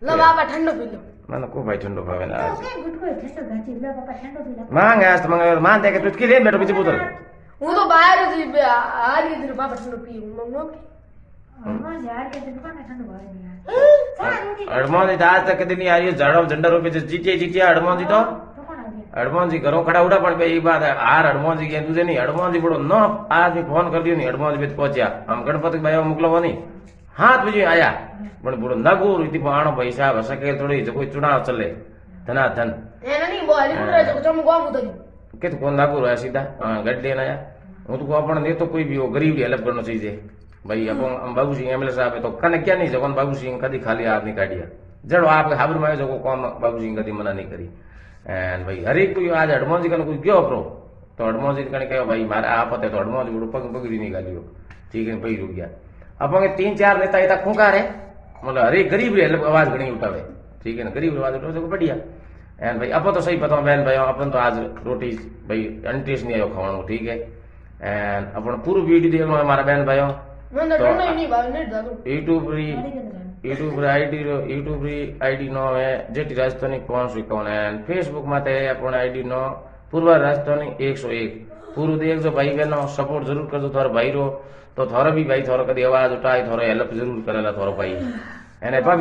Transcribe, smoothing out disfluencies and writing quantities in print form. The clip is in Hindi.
લો બાપા ઠંડો પી લો મને કો ભાઈ ઠંડો ભાવે ને આજ કે ગુટકો ઠંડો ગાચી લે પપ્પા ઠંડો પી લે માંગ આજ તો મંગાવ્યો માન દે કે તું લે બેઠો બીજી બોતલ હું તો બહાર જ હારી દીધું બાપા ઠંડો પી મમ્મી હા યાર કે દુકાન ઠંડો ભાવે ને યાર અડમોજી તો આજ તક કદી નહીં આર્યો ઝાડો ઝંડા રૂપે ચીચે અડમોજી તો તો કોણ આવી અડમોજી ઘરો ખડા ઉડા પણ બે બાદ હાર અડમોજી ગયા તું નહીં અડમોજી બડો ન આજ ફોન કરી દયો નહીં અડમોજી બે પહોંચ્યા આમ ગણપતિ ભાઈ મોકલવો નહીં હાથ બીજું આયા પણ બડો નગુર ઇતિ પાણો પૈસા વસકે થોડી જો કોઈ ચુનાવ ચલે ધના ધન એને નહીં બોલી ઉતરે છે ચમ ગોમ ઉતરી કે તું કોણ નાગુર है सीधा गड्ढे लेना आया હું તો अपन दे तो कोई भी हो गरीब की हेल्प करना चाहिए भाई अपन हम बाबू सिंह एमएलए साहब है तो कने क्या नहीं जगन बाबू सिंह कदी खाली हाथ नहीं काटिया जड़ो आप हाबर में जो कौन बाबू सिंह कदी मना नहीं करी एंड भाई हर एक कोई आज हडमोजी कने कोई क्यों अपरो तो हडमोजी कने कहो भाई मारे आप है तो हडमोजी बड़ो पग पगड़ी निकालियो ठीक है भाई रुक गया अपन के 3-4 नेता इतना खूंखार है मतलब हर एक गरीब रे हेल्प आवाज घणी उठावे ठीक है ना गरीब आवाज उठावे तो बढ़िया एंड भाई अपन तो सही बताओ बहन भाई अपन तो आज रोटी भाई इंटरेस्ट नहीं आयो खावानो ठीक है एंड अपन पूरा वीडियो देखनो है हमारा बहन भाइयों મને तो ઠંડો નહીં ભાવે નહીં દાદુ यूट्यूब आईडी नो है जेटी राजस्थानी कौन सी कौन है फेसबुक माते अपन आईडी नो पूर्व राजस्थानी 101 पूરું देखજો भाई बहनों सपोर्ट जरूर करजो थारो भाई रो तो थारो भी भाई थारो कदी आवाज उठाई थारो हेल्प जरूर करेला थारो भाई एने